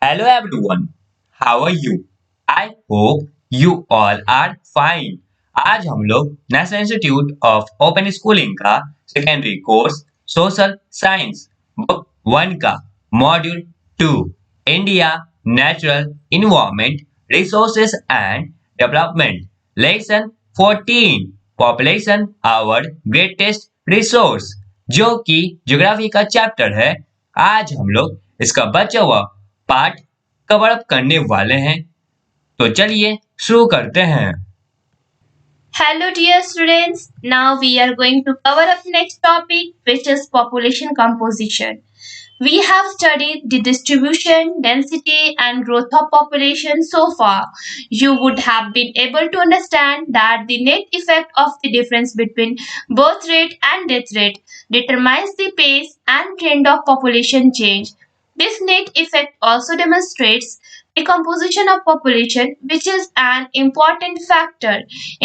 Hello everyone, how are you? I hope you all are fine. आज हम लोग national institute of open schooling का secondary course social science book 1 का module 2 India natural environment resources and development lesson 14 population our greatest resource जो कि geography का chapter है। आज हम लोग इसका बचा हुआ पार्ट कवर अप करने वाले हैं, तो चलिए शुरू करते हैं। Hello dear students, now we are going to cover up next topic which is population composition. We have studied the distribution, density and growth of population so far. You would have been able to understand that the net effect of the difference between birth rate and death rate determines the pace and trend of population change. This net effect also demonstrates the composition of population, which is an important factor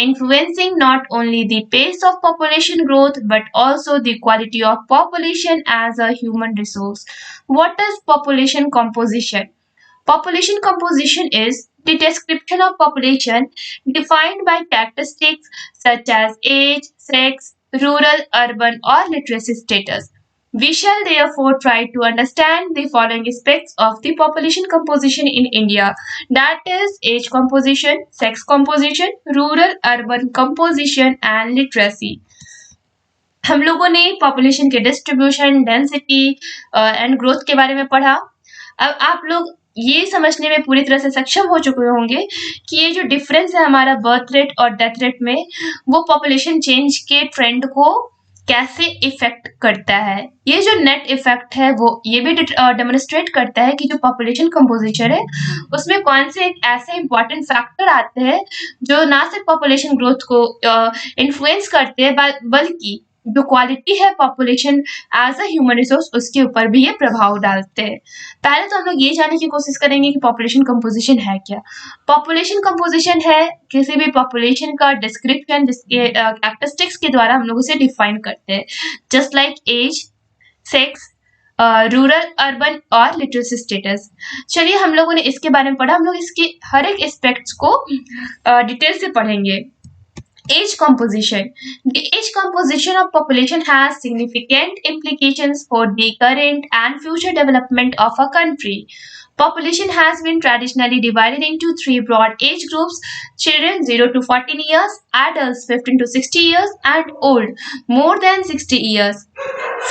influencing not only the pace of population growth but also the quality of population as a human resource. What is population composition? Population composition is the description of population defined by characteristics such as age, sex, rural, urban, or literacy status. We shall therefore try to understand the following aspects of the population composition in India, that is age composition, sex composition, rural urban composition and literacy. हम लोगों ने population के distribution, density and growth के बारे में पढ़ा। अब आप लोग ये समझने में पूरी तरह से सक्षम हो चुके होंगे कि ये जो डिफरेंस है हमारा बर्थ रेट और डेथ रेट में, वो पॉपुलेशन चेंज के ट्रेंड को कैसे इफेक्ट करता है। ये जो नेट इफेक्ट है वो ये भी डेमोन्स्ट्रेट करता है कि जो पॉपुलेशन कंपोजिशन है उसमें कौन से एक ऐसे इंपॉर्टेंट फैक्टर आते हैं जो ना सिर्फ पॉपुलेशन ग्रोथ को इन्फ्लुएंस करते हैं बल्कि जो क्वालिटी है population as a human resource उसके ऊपर भी ये प्रभाव डालते हैं। पहले तो हम लोग ये जानने की कोशिश करेंगे कि पॉपुलेशन कंपोजिशन है क्या। पॉपुलेशन कंपोजिशन है किसी भी पॉपुलेशन का डिस्क्रिप्शन जिसके कैरेक्टरिस्टिक्स के द्वारा हम लोग उसे डिफाइन करते हैं, just like age, sex, rural, urban और लिटरेसी स्टेटस। चलिए हम लोगों ने इसके बारे में पढ़ा, हम लोग इसके हर एक एस्पेक्ट्स को डिटेल से पढ़ेंगे। Age composition. The age composition of population has significant implications for the current and future development of a country. Population has been traditionally divided into three broad age groups: children 0 to 14 years, adults 15 to 60 years, and old more than 60 years.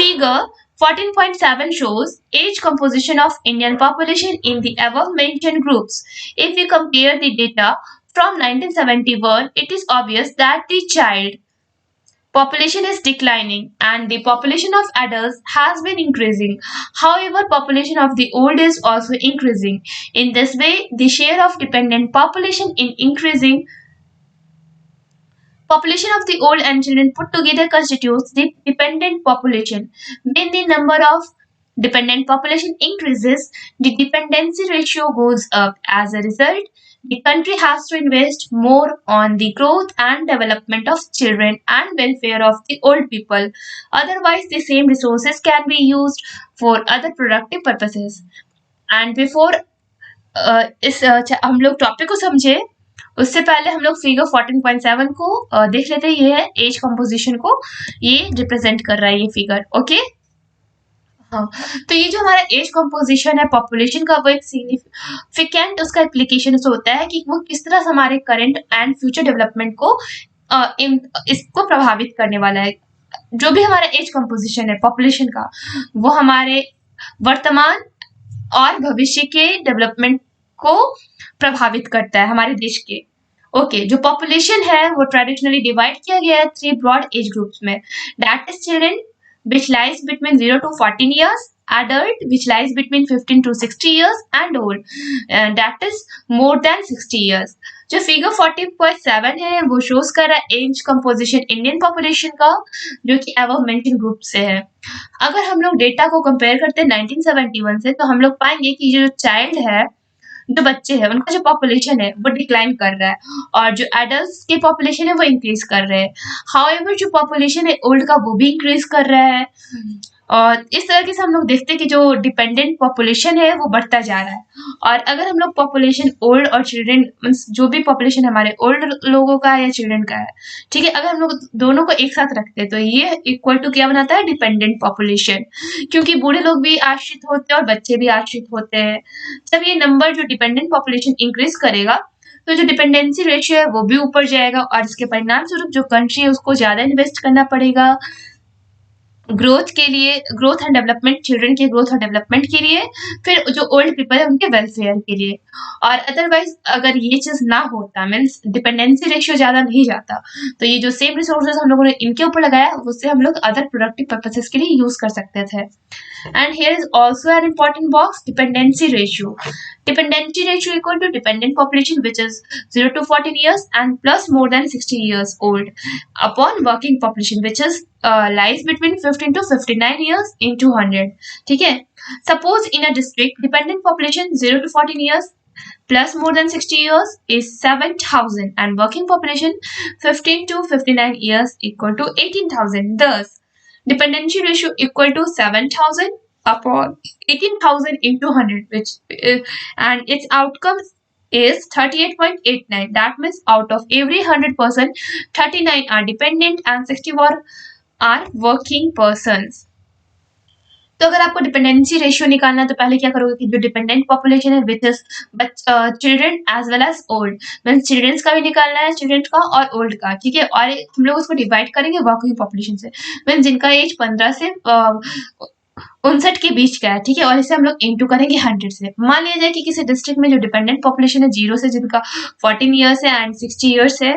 Figure 14.7 shows age composition of Indian population in the above mentioned groups. If we compare the data from 1971, it is obvious that the child population is declining and the population of adults has been increasing. However, population of the old is also increasing. In this way, the share of dependent population in increasing population of the old and children put together constitutes the dependent population. When the number of dependent population increases, the dependency ratio goes up. As a result, the country has to invest more on the growth and development of children and welfare of the old people. Otherwise, the same resources can be used for other productive purposes. And before हम लोग topic को समझे उससे पहले हम लोग figure 14.7 को देख लेते हैं। ये है एज कंपोजिशन को ये रिप्रेजेंट कर रहा है ये फिगर। ओके, हाँ, तो ये जो हमारा एज कंपोजिशन है पॉपुलेशन का वो एक सिग्निफिकेंट उसका एप्लीकेशन होता है कि वो किस तरह से हमारे करंट एंड फ्यूचर डेवलपमेंट को इसको प्रभावित करने वाला है। जो भी हमारा एज कंपोजिशन है पॉपुलेशन का वो हमारे वर्तमान और भविष्य के डेवलपमेंट को प्रभावित करता है हमारे देश के। ओके, जो पॉपुलेशन है वो ट्रेडिशनली डिवाइड किया गया है थ्री ब्रॉड एज ग्रुप्स में, that is children which lies between 0 to 14 years, adult which lies between 15 to 60 years, and old that is more than 60 years. जो फिगर 14.7 है वो शोज कर रहा है एज कंपोजिशन इंडियन पॉपुलेशन का जो कि अबव मेंशन ग्रुप से है। अगर हम लोग डेटा को कंपेयर करते हैं 1971 से तो हम लोग पाएंगे कि जो चाइल्ड है, जो बच्चे हैं, उनका जो पॉपुलेशन है वो डिक्लाइन कर रहा है और जो एडल्ट्स के पॉपुलेशन है वो इंक्रीज कर रहे हैं। हाउएवर जो पॉपुलेशन है ओल्ड का वो भी इंक्रीज कर रहा है। और इस तरीके से हम लोग देखते हैं कि जो डिपेंडेंट पॉपुलेशन है वो बढ़ता जा रहा है। और अगर हम लोग पॉपुलेशन ओल्ड और चिल्ड्रन मीन्स जो भी पॉपुलेशन हमारे ओल्ड लोगों का है या चिल्ड्रन का है, ठीक है, अगर हम लोग दोनों को एक साथ रखते हैं तो ये इक्वल टू क्या बनाता है, डिपेंडेंट पॉपुलेशन। क्योंकि बूढ़े लोग भी आश्रित होते हैं और बच्चे भी आश्रित होते हैं। जब ये नंबर जो डिपेंडेंट पॉपुलेशन इंक्रीज करेगा तो जो डिपेंडेंसी रेशियो है वो भी ऊपर जाएगा, और इसके परिणाम स्वरूप जो कंट्री है उसको ज्यादा इन्वेस्ट करना पड़ेगा ग्रोथ के लिए, ग्रोथ एंड डेवलपमेंट, चिल्ड्रन के ग्रोथ और डेवलपमेंट के लिए, फिर जो ओल्ड पीपल है उनके वेलफेयर के लिए। और अदरवाइज अगर ये चीज ना होता, मीन्स डिपेंडेंसी रेशियो ज्यादा नहीं जाता, तो ये जो सेम रिसोर्सेज हम लोगों ने इनके ऊपर लगाया उससे हम लोग अदर प्रोडक्टिव पर्पसेस के लिए यूज कर सकते थे। And here is also an important box, dependency ratio. Dependency ratio equal to dependent population which is 0 to 14 years and plus more than 60 years old upon working population which is lies between 15 to 59 years into 100. ठीक है, suppose in a district dependent population 0 to 14 years plus more than 60 years is 7,000 and working population 15 to 59 years equal to 18,000. Thus dependency ratio equal to 7,000 upon 18,000 into 100, which and its outcome is 38.89. That means out of every 100%, 39 are dependent and 64 are working persons. तो अगर आपको dependency ratio निकालना है तो पहले क्या करोगे कि जो डिपेंडेंट पॉपुलेशन है which is children as well as old, means childrens का भी निकालना है, चिल्ड्रन का और ओल्ड का, ठीक है। और हम लोग उसको डिवाइड करेंगे वर्किंग पॉपुलेशन से, मीन्स जिनका एज 15 से 59 के बीच का है, ठीक है। और इसे हम लोग इंटू करेंगे 100 से। मान लिया जाए कि किसी डिस्ट्रिक्ट में जो डिपेंडेंट पॉपुलेशन है 0 से जिनका 14 ईयर्स है एंड 60 ईयर्स है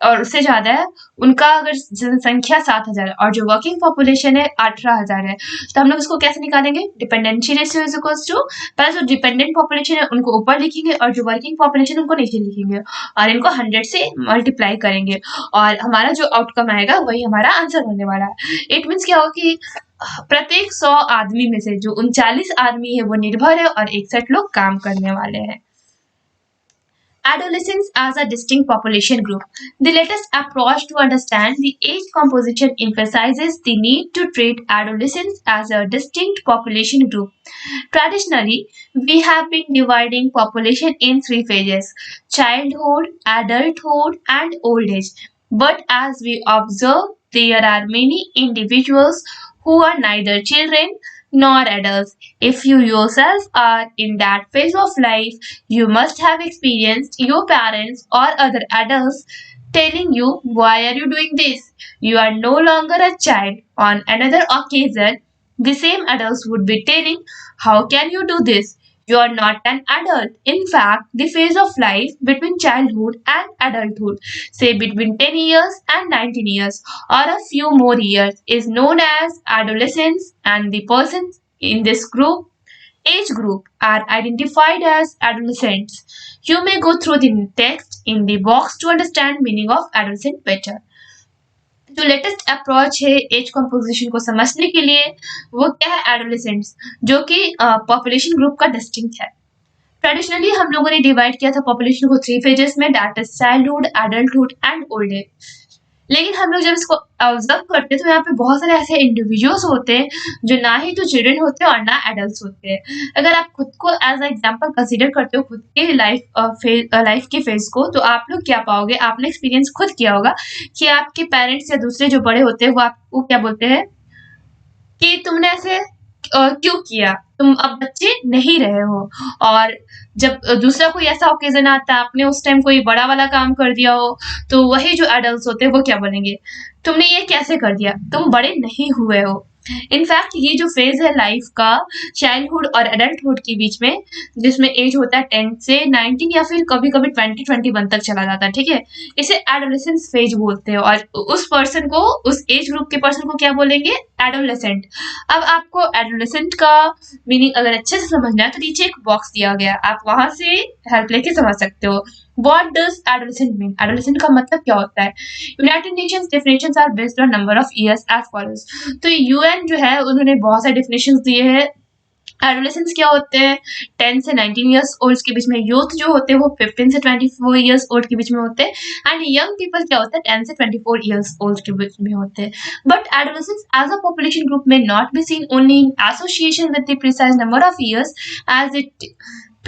और उससे ज्यादा है, उनका अगर जनसंख्या 7,000 है और जो वर्किंग पॉपुलेशन है 18,000 है, तो हम लोग इसको कैसे निकालेंगे, dependency ratio is equals to, पहले जो डिपेंडेंट पॉपुलेशन है उनको ऊपर लिखेंगे और जो वर्किंग पॉपुलेशन उनको नीचे लिखेंगे और इनको 100 से मल्टीप्लाई करेंगे और हमारा जो आउटकम आएगा वही हमारा आंसर होने वाला है। इट मीन्स क्या होगा कि प्रत्येक 100 आदमी में से जो 39 आदमी है वो निर्भर है और 61 लोग काम करने वाले हैं। Adolescents as a distinct population group. The latest approach to understand the age composition emphasizes the need to treat adolescents as a distinct population group. Traditionally, we have been dividing population in 3 phases: childhood, adulthood, and old age. But as we observe, there are many individuals who are neither children nor adults. If you yourself are in that phase of life, you must have experienced your parents or other adults telling you, "Why are you doing this? You are no longer a child." On another occasion, the same adults would be telling, "How can you do this? You are not an adult." In fact, the phase of life between childhood and adulthood, say between 10 years and 19 years or a few more years, is known as adolescence, and the persons in this age group are identified as adolescents. You may go through the text in the box to understand meaning of adolescent better. जो latest approach है as composition को समझने के लिए वो क्या है, adolescents, जो कि पॉपुलेशन ग्रुप का डिस्टिंक्ट है। ट्रेडिशनली हम लोगों ने डिवाइड किया था पॉपुलेशन को 3 फेजेस में, that is childhood, adulthood and old age. लेकिन हम लोग जब इसको ऑब्जर्व करते हैं तो यहाँ पे बहुत सारे ऐसे इंडिविजुअल्स होते हैं जो ना ही तो चिल्ड्रन होते हैं और ना एडल्ट होते हैं। अगर आप खुद को एज अ एग्जांपल कंसीडर करते हो खुद के लाइफ के फेज को, तो आप लोग क्या पाओगे, आपने एक्सपीरियंस खुद किया होगा कि आपके पेरेंट्स या दूसरे जो बड़े होते हैं वो आपको क्या बोलते हैं कि तुमने ऐसे क्यों किया, तुम अब बच्चे नहीं रहे हो। और जब दूसरा कोई ऐसा ओकेजन आता है आपने उस टाइम कोई बड़ा वाला काम कर दिया हो, तो वही जो एडल्ट्स होते हैं वो क्या बोलेंगे, तुमने ये कैसे कर दिया, तुम बड़े नहीं हुए हो। इनफैक्ट ये जो फेज है लाइफ का चाइल्डहुड और एडल्टहुड के बीच में, जिसमें एज होता है 10 से 19 या फिर कभी कभी 20-21 तक चला जाता है, ठीक है, इसे एडोलेसेंस फेज बोलते हैं। और उस पर्सन को, उस एज ग्रुप के पर्सन को क्या बोलेंगे, एडोलेसेंट। अब आपको एडोलेसेंट का मीनिंग अगर अच्छे से समझना है तो नीचे एक बॉक्स दिया गया, आप वहां से हेल्प लेके समझ सकते हो। What does adolescent mean? Adolescent का मतलब क्या होता है? United Nations definitions are based on number of years as follows. तो UN जो है उन्होंने बहुत सारे definitions दिए हैं एडोलेसेंस क्या होते हैं? 10 से 19 ईयर्स ओल्ड के बीच में। यूथ जो होते हैं वो 15 से 24 ईयर्स ओल्ड के बीच में होते हैं। एंड यंग पीपल क्या होते हैं? 10 से 24 ईयर्स ओल्ड के बीच में होते हैं। But adolescence as a population group may not be seen only in association with the precise number of years, as it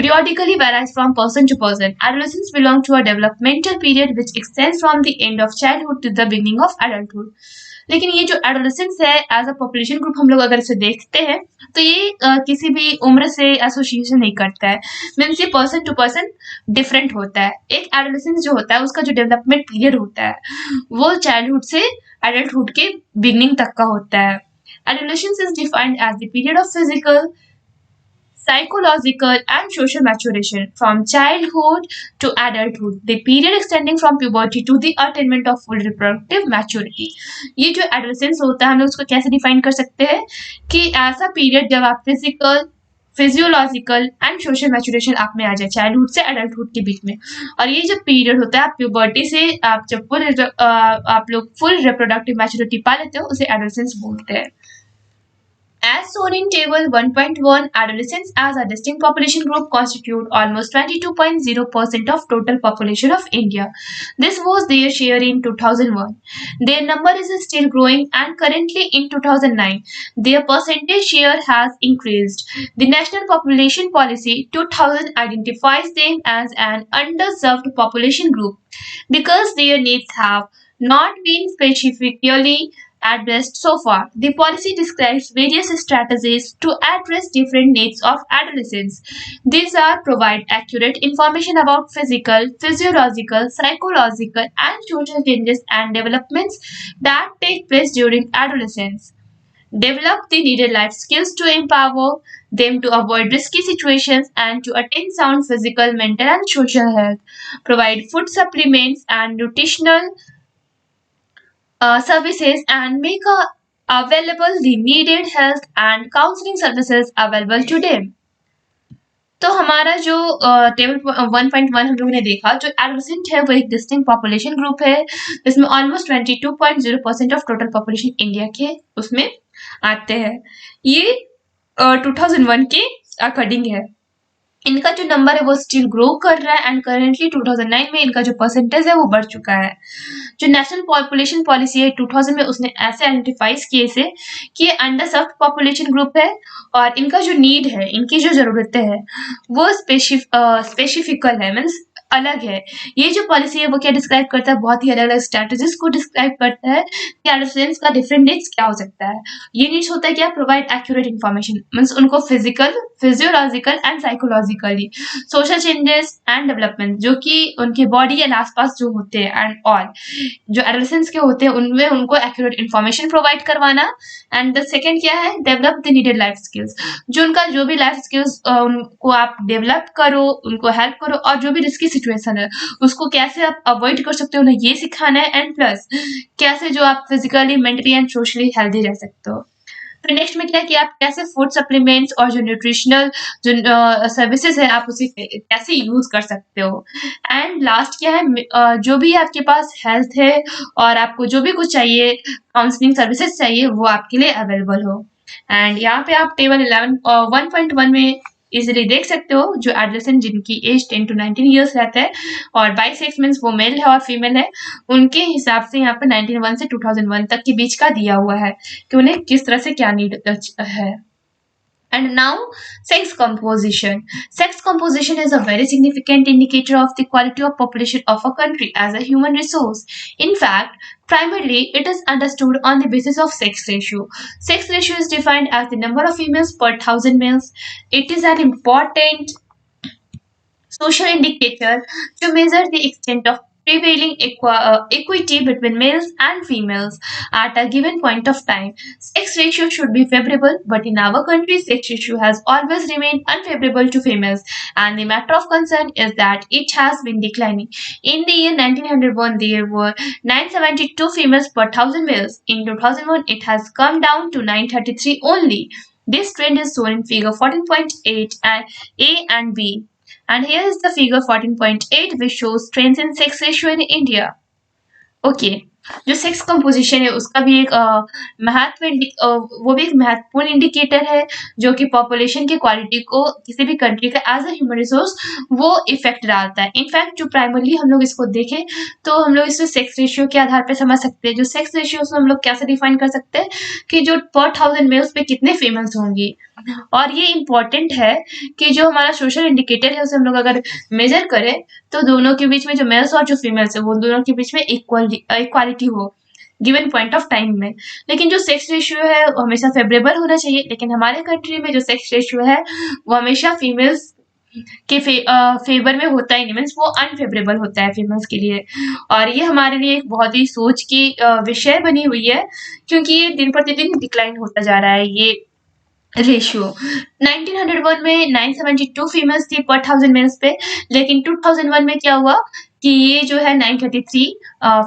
periodically varies from person to person. Adolescents belong to a developmental period which extends from the end of childhood to the beginning of adulthood. लेकिन ये जो adolescence है as a population group हम लोग अगर इसे देखते हैं तो ये किसी भी उम्र से एसोसिएशन नहीं करता है। मीन्स ये पर्सन टू पर्सन डिफरेंट होता है। एक एडोलेसेंस जो होता है उसका जो डेवलपमेंट पीरियड होता है वो चाइल्डहुड से एडल्टहुड के बिगनिंग तक का होता है। Adolescence is defined as the period of physical, psychological and social maturation from childhood to adulthood, the period extending from puberty to the attainment of full reproductive maturity. ये जो adolescence होता है हम लोग उसको कैसे डिफाइन कर सकते हैं कि ऐसा पीरियड जब आप physical, physiological and social maturation आप में आ जाए चाइल्डहुड से एडल्टहुड के बीच में। और ये जब पीरियड होता है आप प्यूबर्टी से आप जब आप लोग फुल रिप्रोडक्टिव मैच्योरिटी पा लेते हो उसे एडोलेसेंस बोलते हैं। As shown in Table 1.1, adolescents as a distinct population group constitute almost 22.0% of total population of India. This was their share in 2001. Their number is still growing and currently in 2009, their percentage share has increased. The National Population Policy 2000 identifies them as an underserved population group because their needs have not been specifically addressed so far. The policy describes various strategies to address different needs of adolescents. These are provide accurate information about physical, physiological, psychological, and social changes and developments that take place during adolescence. Develop the needed life skills to empower them to avoid risky situations and to attain sound physical, mental, and social health. Provide food supplements and nutritional services and make available the needed health and counseling services available to them. तो हमारा जो table 1.1 हम लोगों ने देखा जो adolescent है वो एक डिस्टिंक्ट पॉपुलेशन ग्रुप है जिसमें almost 22.0% of total population India के उसमें आते हैं। ये 2001 के अकॉर्डिंग है। इनका जो नंबर है वो स्टिल ग्रो कर रहा है एंड करेंटली 2009 में इनका जो परसेंटेज है वो बढ़ चुका है। जो नेशनल पॉपुलेशन पॉलिसी है 2000 में उसने ऐसे आइडेंटिफाइज किए इसे कि ये अंडर सर्व्ड पॉपुलेशन ग्रुप है और इनका जो नीड है इनकी जो जरूरतें हैं वो स्पेसिफिकल है मीन्स अलग है। ये जो पॉलिसी है वो क्या डिस्क्राइब करता है बहुत ही अलग अलग स्ट्रेटजीज को डिस्क्राइब करता है कि एडोलेसेंस का डिफरेंट नीड्स क्या हो सकता है। ये नीड्स होता है क्या प्रोवाइड एक्यूरेट इन्फॉर्मेशन मीन्स उनको physical, physiological and psychologically social changes and development जो कि उनके बॉडी एंड आसपास जो होते हैं एंड ऑल जो एडोलेसेंस के होते हैं उनमें उनको एक्यूरेट इन्फॉर्मेशन प्रोवाइड करवाना। एंड द सेकेंड क्या है develop the needed life skills जो उनका जो भी लाइफ स्किल्स उनको आप डेवलप करो उनको हेल्प करो और जो भी रिस्की सिचुएशन है उसको कैसे आप अवॉइड कर सकते हो उन्हें ये सिखाना है एंड प्लस कैसे जो आप physically mentally and socially healthy रह सकते हो। फिर नेक्स्ट में क्या है कि आप कैसे फूड सप्लीमेंट्स और जो न्यूट्रिशनल जो सर्विसेज है आप उसे कैसे यूज कर सकते हो। एंड लास्ट क्या है जो भी आपके पास हेल्थ है और आपको जो भी कुछ चाहिए काउंसलिंग सर्विसेज चाहिए वो आपके लिए अवेलेबल हो। एंड यहाँ पे आप टेबल 1.1 में इजिली देख सकते हो जो एडोलेसेंट जिनकी एज 10 to 19 ईयर्स रहता है और बाई सेक्स मीन्स वो मेल है और फीमेल है उनके हिसाब से यहाँ पे 1901 से 2001 तक के बीच का दिया हुआ है कि उन्हें किस तरह से क्या नीड है। And now, sex composition. Sex composition is a very significant indicator of the quality of population of a country as a human resource. In fact, primarily it is understood on the basis of sex ratio. Sex ratio is defined as the number of females per 1000 males. It is an important social indicator to measure the extent of prevailing equity between males and females at a given point of time. Sex ratio should be favorable, but in our country, sex ratio has always remained unfavorable to females, and the matter of concern is that it has been declining. In the year 1901, there were 972 females per 1000 males. In 2001, it has come down to 933 only. This trend is shown in figure 14.8 and A and B. And here is the figure 14.8 which shows trends in sex ratio in India. Okay. जो sex composition है उसका भी एक वो भी एक महत्वपूर्ण indicator है जो कि पॉपुलेशन की क्वालिटी को किसी भी कंट्री का एज अ ह्यूमन रिसोर्स वो इफेक्ट डालता है। इनफैक्ट जो प्राइमरली हम लोग इसको देखें तो हम लोग इसे सेक्स रेशियो के आधार पर समझ सकते हैं। जो सेक्स रेशियो हम लोग कैसे डिफाइन कर सकते हैं कि जो पर 1000 मेल्स पे कितने फीमेल्स होंगी। और ये इम्पोर्टेंट है कि जो हमारा सोशल इंडिकेटर है उसे हम लोग अगर मेजर करें तो दोनों के बीच में जो मेल्स और जो फीमेल्स है वो दोनों के बीच में इक्वालिटी हो गिवन पॉइंट ऑफ टाइम में। लेकिन जो सेक्स रेशियो है वो हमेशा फेवरेबल होना चाहिए, लेकिन हमारे कंट्री में जो सेक्स रेशियो है वो हमेशा फीमेल्स के फेवर में होता ही नहीं, मीन्स वो अनफेवरेबल होता है फीमेल्स के लिए। और ये हमारे लिए एक बहुत ही सोच की विषय बनी हुई है, क्योंकि ये दिन प्रतिदिन डिक्लाइन होता जा रहा है ये रेशियो। 1901 में 972 फीमेल्स थी पर 1000 मेल्स पे, लेकिन 2001 में क्या हुआ कि ये जो है 933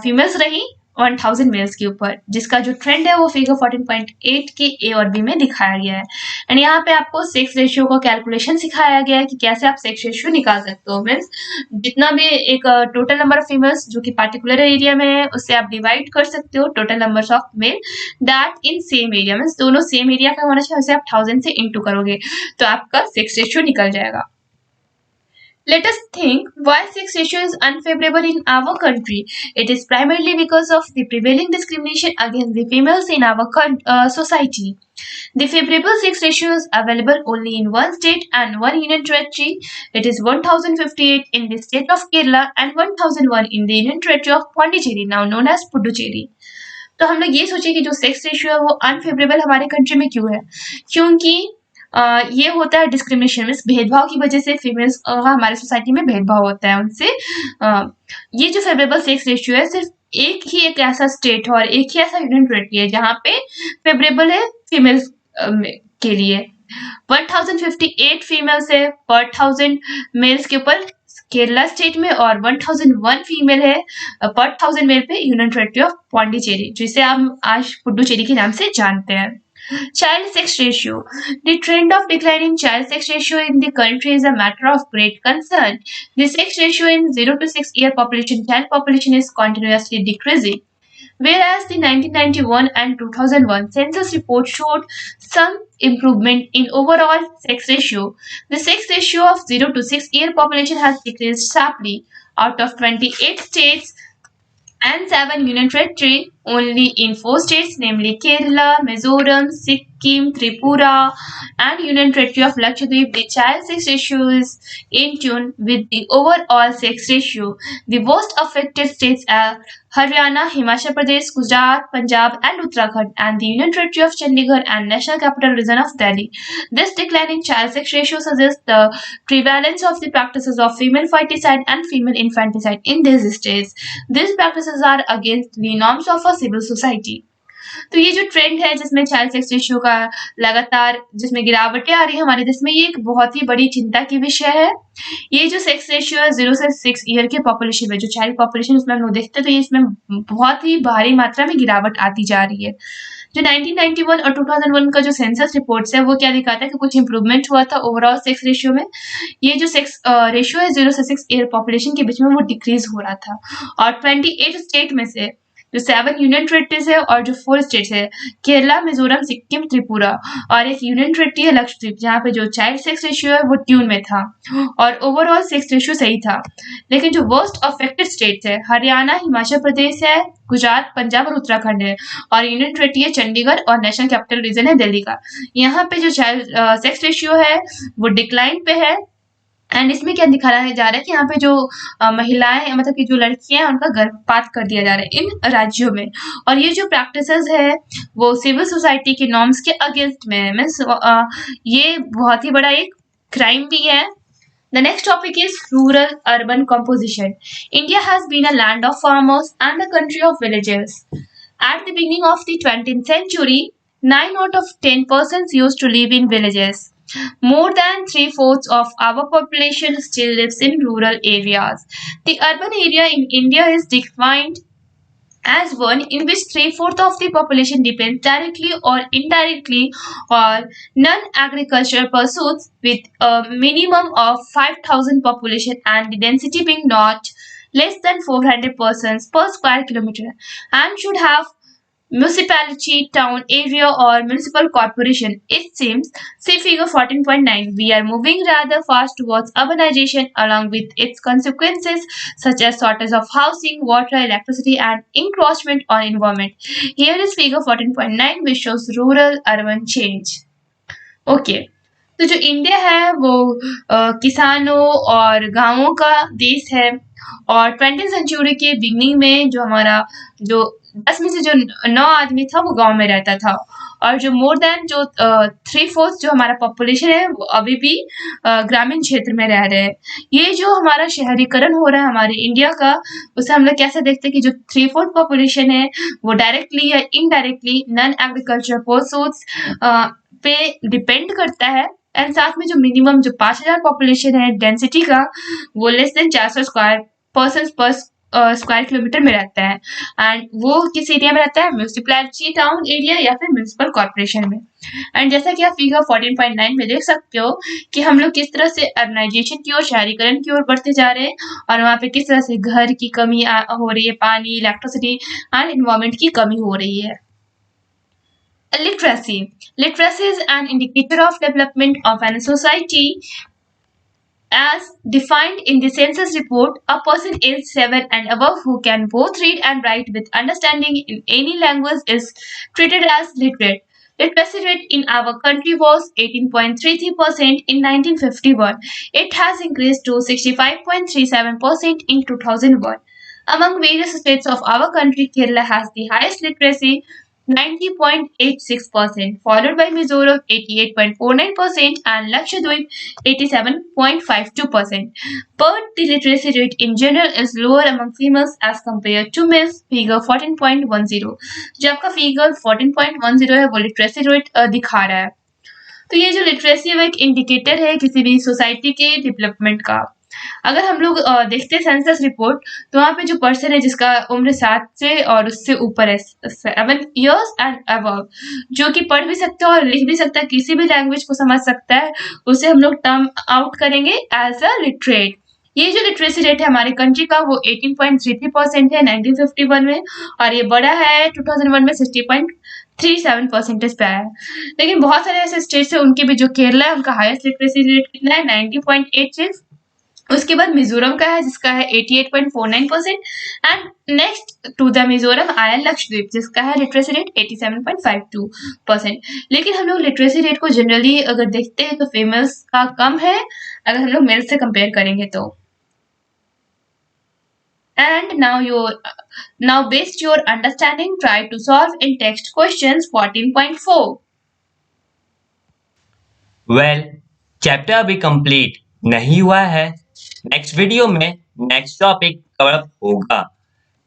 फीमेल्स रही 1000 मेल्स के ऊपर, जिसका जो ट्रेंड है वो फिगर 14.8 के ए और बी में दिखाया गया है। एंड यहाँ पे आपको सेक्स रेशियो का कैलकुलेशन सिखाया गया है कि कैसे आप सेक्स रेशियो निकाल सकते हो। मीन्स जितना भी एक टोटल नंबर ऑफ फीमेल्स जो कि पार्टिकुलर एरिया में है उससे आप डिवाइड कर सकते हो total number of male that in same area, means दोनों सेम एरिया का होना चाहिए, उसे आप 1000 से इंटू करोगे तो आपका सेक्स रेशियो निकल जाएगा। Let us think why sex ratio is unfavorable in our country. It is primarily because of the prevailing discrimination against the females in our society. The favorable sex ratio is available only in one state and one union territory. It is 1058 in the state of Kerala and 1001 in the union territory of Pondicherry, now known as Puducherry. तो हम लोग ये सोचे कि जो sex ratio है वो unfavourable हमारे कंट्री में क्यों है, क्योंकि ये होता है डिस्क्रिमिनेशन, मीन्स भेदभाव की वजह से फीमेल्स हमारे सोसाइटी में भेदभाव होता है उनसे। ये जो फेवरेबल सेक्स रेशियो है सिर्फ एक ही एक ऐसा स्टेट है और एक ही ऐसा यूनियन टेरिटरी है जहाँ पे फेवरेबल है फीमेल्स के लिए। 1058 फीमेल्स है पर 1000 मेल्स के ऊपर केरला स्टेट में, और 1001 फीमेल है पर 1000 मेल पे यूनियन टेरिटरी ऑफ पौंडीचेरी, जिसे हम आज पुडुचेरी के नाम से जानते हैं। Child sex ratio. The trend of declining child sex ratio in the country is a matter of great concern. The sex ratio in 0 to 6 year child population is continuously decreasing. Whereas the 1991 and 2001 census report showed some improvement in overall sex ratio, the sex ratio of 0 to 6 year population has decreased sharply. Out of 28 states and 7 union territory, only in 4 states, namely Kerala, Mizoram, Sikkim, Tripura, and Union Territory of Lakshadweep, the child sex ratio is in tune with the overall sex ratio. The worst affected states are Haryana, Himachal Pradesh, Gujarat, Punjab, and Uttarakhand, and the Union Territory of Chandigarh and National Capital Region of Delhi. This declining child sex ratio suggests the prevalence of the practices of female foeticide and female infanticide in these states. These practices are against the norms of a civil society. तो ये जो trend है जिसमें child sex ratio का लगातार जिसमें गिरावटें आ रही है हमारे देश में, ये एक बहुत ही बड़ी चिंता की विषय है। ये जो सेक्स रेशियो है 0 से 6 ईयर के पॉपुलेशन में, जो चाइल्ड पॉपुलेशन उसमें हम लोग देखते हैं तो ये इसमें बहुत ही भारी मात्रा में गिरावट आती जा रही है। जो 1991 और 2001 का जो सेंसस रिपोर्ट्स है वो क्या दिखाता है कि कुछ इंप्रूवमेंट हुआ था ओवरऑल सेक्स रेशियो में। ये जो सेक्स रेशियो है 0 से 6 ईयर पॉपुलेशन के बीच में वो डिक्रीज हो रहा था, और 28 स्टेट में से जो 7 यूनियन टेरिटरीज है और जो 4 स्टेट्स है केरला, मिजोरम, सिक्किम, त्रिपुरा, और एक यूनियन टेरिटरी है लक्षद्वीप, जहाँ पे जो चाइल्ड सेक्स रेशियो है वो ट्यून में था और ओवरऑल सेक्स रेशियो सही था। लेकिन जो वर्स्ट अफेक्टेड स्टेट्स है हरियाणा, हिमाचल प्रदेश है, गुजरात, पंजाब और उत्तराखंड है, और यूनियन टेरिटरी है चंडीगढ़ और नेशनल कैपिटल रीजन है दिल्ली का। यहाँ पे जो चाइल्ड सेक्स रेशियो है वो डिक्लाइन पे है। एंड इसमें क्या दिखाया जा रहा है कि यहाँ पे जो महिलाएं मतलब कि जो लड़कियां हैं उनका गर्भपात कर दिया जा रहा है इन राज्यों में, और ये जो प्रैक्टिसेस है वो सिविल सोसाइटी के नॉर्म्स के अगेंस्ट में है। मीन्स ये बहुत ही बड़ा एक क्राइम भी है। The next topic is rural-urban composition. India has been a land of farmers and a country of villages. At the beginning of the 20th century, 9 out of 10 persons used to live in villages. More than 3/4 of our population still lives in rural areas. The urban area in India is defined as one in which 3/4 of the population depends directly or indirectly on non-agricultural pursuits, with a minimum of 5,000 population and the density being not less than 400 persons per square kilometer and should have municipality, town area or municipal corporation. It seems, see figure 14.9, we are moving rather fast towards urbanization along with its consequences such as shortage of housing, water, electricity and encroachment on environment. Here is figure 14.9 which shows rural urban change. Okay, तो जो India है वो किसानों और गांवों का देश है और 20th सेंचुरी के बिगनिंग में जो हमारा जो 10 में से जो 9 आदमी था वो गांव में रहता था और जो मोर देन जो 3/4 जो हमारा पॉपुलेशन है वो अभी भी ग्रामीण क्षेत्र में रह रहे हैं। ये जो हमारा शहरीकरण हो रहा है हमारे इंडिया का, उसे हम लोग कैसे देखते हैं कि जो 3/4 पॉपुलेशन है वो डायरेक्टली या इनडायरेक्टली नॉन एग्रीकल्चर पर्सूट्स पे डिपेंड करता है एंड साथ में जो मिनिमम जो 5,000 पॉपुलेशन है डेंसिटी का वो लेस देन 400 स्क्वायर पर्सन पर स्क्वायर किलोमीटर में रहता है एंड वो किस एरिया में रहता है, म्यूनिसिपैलिटी, टाउन एरिया या फिर म्यूनिसिपल कॉर्पोरेशन में। एंड जैसा कि आप फिगर 14.9 में देख सकते हो कि हम लोग किस तरह से अर्बनाइजेशन की ओर, शहरीकरण की ओर बढ़ते जा रहे हैं और वहाँ पे किस तरह से घर की कमी हो रही है, पानी, इलेक्ट्रिसिटी एंड इन्वायरमेंट की कमी हो रही है। Literacy. Literacy is an indicator of development of any society. As defined in the census report, a person aged 7 and above who can both read and write with understanding in any language is treated as literate. Literacy rate in our country was 18.33% in 1951. It has increased to 65.37% in 2001. Among various states of our country, Kerala has the highest literacy, 90.86%, followed by Mizoram 88.49% and Lakshadweep 87.52%. But the literacy rate in general is lower among females as compared to males, figure 14.10. जो आपका figure 14.10 है वो literacy rate दिखा रहा है। तो ये जो लिटरेसी है वो एक इंडिकेटर है किसी भी सोसाइटी के डेवलपमेंट का। अगर हम लोग देखते हैं सेंसस रिपोर्ट तो वहाँ पे जो पर्सन है जिसका उम्र 7 से और उससे ऊपर है, 7 years एंड अबव, जो कि पढ़ भी सकता है और लिख भी सकता है, किसी भी लैंग्वेज को समझ सकता है, उसे हम लोग टर्म आउट करेंगे एज अ लिटरेट। ये जो लिटरेसी रेट है हमारे कंट्री का वो 18.33% है 1951 में और ये बड़ा है 2001 में 60.37% पे आया है। लेकिन बहुत सारे ऐसे स्टेट्स है उनके भी, जो केरला है उनका हाईएस्ट लिटरेसी रेट कितना है 90.86, उसके बाद मिजोरम का है जिसका है 88.49% and next to the Mizoram आया लक्षद्वीप जिसका है लिटरेसी रेट 87.52%। लेकिन हम लोग लिटरेसी रेट को जनरली अगर देखते हैं तो फीमेल्स का कम है अगर हम लोग मेल से कंपेयर करेंगे तो। And now based your understanding, try to solve in text questions 14.4. Well, chapter अभी कंप्लीट नहीं हुआ है। नेक्स्ट वीडियो में नेक्स्ट टॉपिक कवर अप होगा।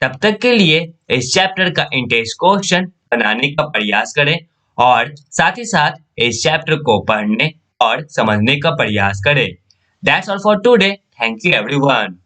तब तक के लिए इस चैप्टर का इंटेंस क्वेश्चन बनाने का प्रयास करें और साथ ही साथ इस चैप्टर को पढ़ने और समझने का प्रयास करें। That's all for today. Thank you everyone.